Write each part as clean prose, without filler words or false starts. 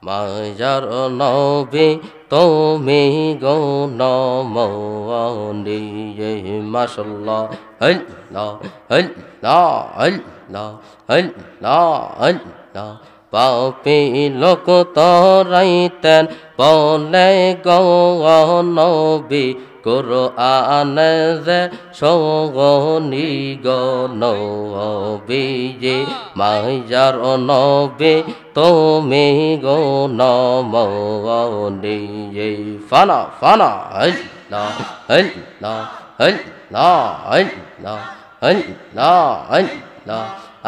মায়ার নবী তুমি গো নমনি মাশাআল্লাহ আল্লাহ আল্লাহ আল্লাহ আল্লাহ আল্লাহ পাপী লোক তরাইতেন বলে গো নবী কুরআন যে সগনি গো নবী মায়ার নবী তুমি গো নমনি ফানা ফানা আল্লাহ আল্লাহ আল্লাহ আল্লাহ আল্লাহ আল্লাহ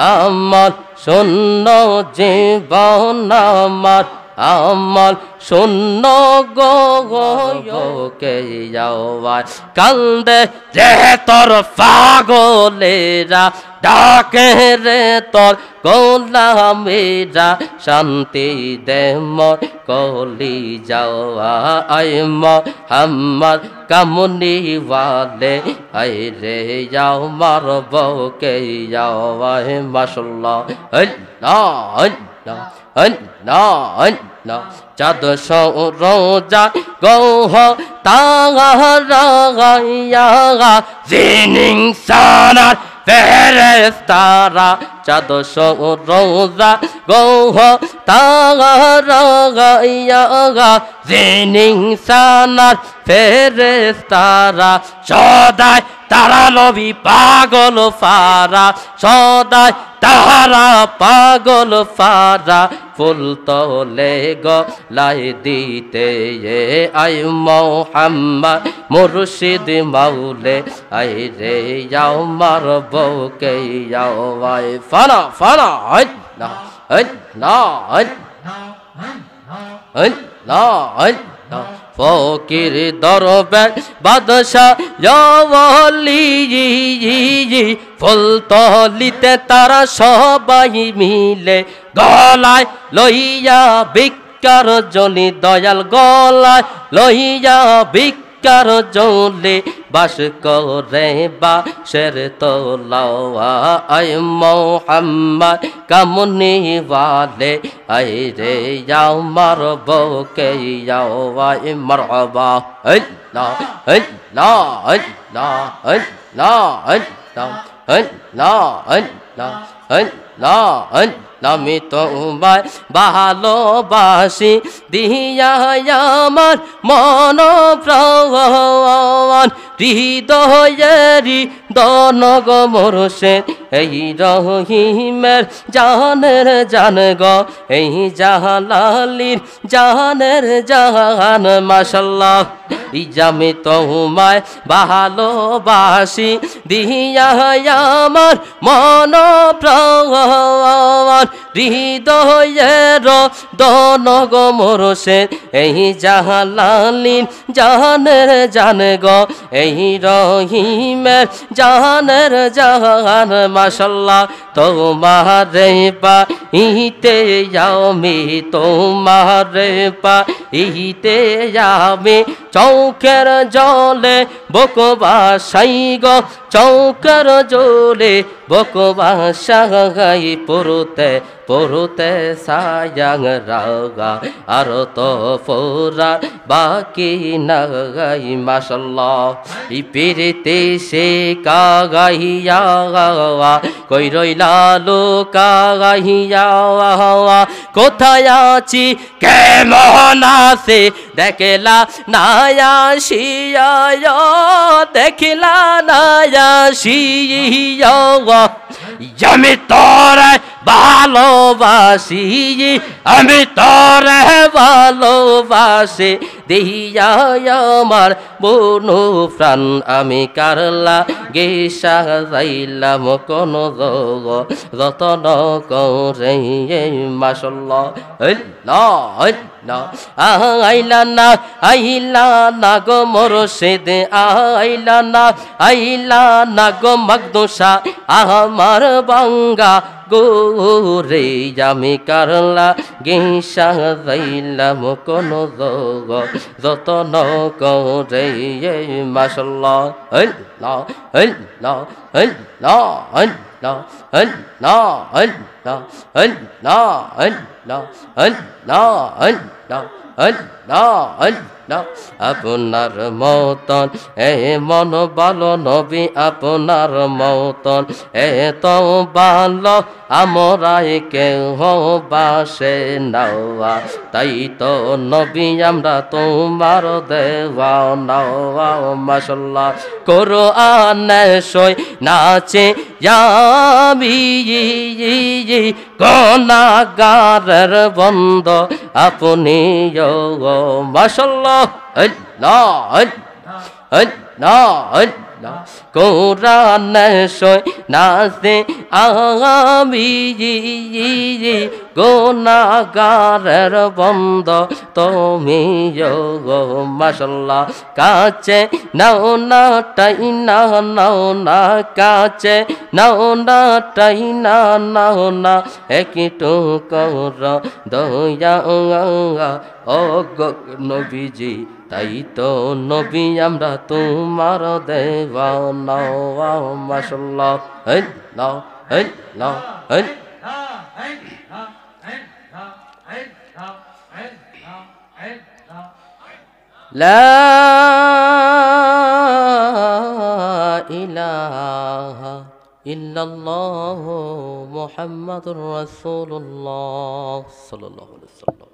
আমার শূন্য জীবন আমার শূন্য কে যাওয়ার কান্দে রে তোর পাগলেরা ডাকে রে তোর গোলামেরা শান্তি দে মোর কলি যাওয়া আয় মোহাম্মদ কামনি ওয়ালে আয় রে যাও মার বউকে যাওয়া মাশাআল্লাহ আল্লাহ আল্লাহ আল্লাহ আল্লাহ চাঁদ রোজা গৌহ তারা জিনিং সানার ফেরেশতারা চাঁদ রোজা গৌহ তারা জিনিং সানার ফেরেশতারা সদাই তারা নবী পাগল ফারা সদাই তারা পাগল ফারা ফুল তোলে গলায় দিতে আই মোহাম্মদ মুর্শিদ মাওলে আই রে যাও মার বউকে যাও আই ফানা ফানা আল্লাহ আল্লাহ আল্লাহ আল্লাহ ফকির দরবার বাদশাহ ওলি ফুল তলিতে তারা সবাই মিলে গলায় লইয়া ভিক্ষার জনি দয়াল গলায় লইয়া ভিক্ষার জলে বাস করে বাসের তোলাওয়া আয় মোহাম্মদ কামনি ওয়ালে আয় রে যাও মার বউকে যাও আয় মারহাবা আল্লাহ আল্লাহ আল্লাহ আল্লাহ আল্লাহ আল্লাহ আল্লাহ আল্লাহ আমি তোমায় ভালোবাসি দিয়া আমার মন প্রাণ হৃদয়েরি দনগ মোরসে এই রহিমের জানের জান গো এই জালালির জানের জাহান মাশাআল্লাহ আমি তোমায় ভালোবাসি দিয়া আমার মন প্রাণ হৃদয়ের দনগ মোরসে এই জালালির জানের জান গো এই রহিমের জানের জাহান মাশাআল্লাহ তোমারে পাইতে আমি তোমারে পাইতে আমি চৌকের জলে বকবাসাই গো চৌকের জলে বকবাসাই পড়তে পড়তে সায়াং রাগা আর তো ফোরা বাকি নাই মাশাআল্লাহ ই পিরিতে সে কাগাইয়া কই রইলা লোকা গাইয়া কোথায় আছি কেমন আছে দেখলা নায়া শিয়া দেখলা নায়া শিয়া আমি তোরে ভালোবাসি আমি তোরে ভালোবাসি দিয়া আমার বনু প্রাণ আমি কারলা গেসা যাইলাম কোন যতন করে মাশাআল্লাহ আল্লাহ আল্লাহ আইলা না গো মোরশেদ আইলা না গো মকদুসা আমার বাঙ্গা গোরে আমি কারলা গেসা যাইলাম কোন যতন করে মাশাআল্লাহ আল্লাহ আল্লাহ আল্লাহ আল্লাহ আল্লাহ আল্লাহ আল্লাহ আল্লাহ আপনার মতন মন ভালো নবী আপনার মতন এত ভালো আমরাই কেউ বাসে নাওয়া তাই তো নবী আমরা তোমার দেওয়া নাওয়া মাশাআল্লাহ কোরআনে সই নাচে আমি গুনাহগারের বন্ধ আপনি মাশাআল্লাহ আল্লাহ আল্লাহ আল্লাহ কোরআনে সই নাচে আমি গুনাহগারের বন্ধ তুমি মাশাআল্লাহ কাছে নাও না টাইনা নাও না কাছে নাও না টাইনা নাও না একটু কর দয়া ও নবীজি তাই তো নবী আমরা তোমার দেওয়া নাও মাশাআল্লাহ নাও নাও لا إله إلا الله محمد رسول الله صلى الله عليه وسلم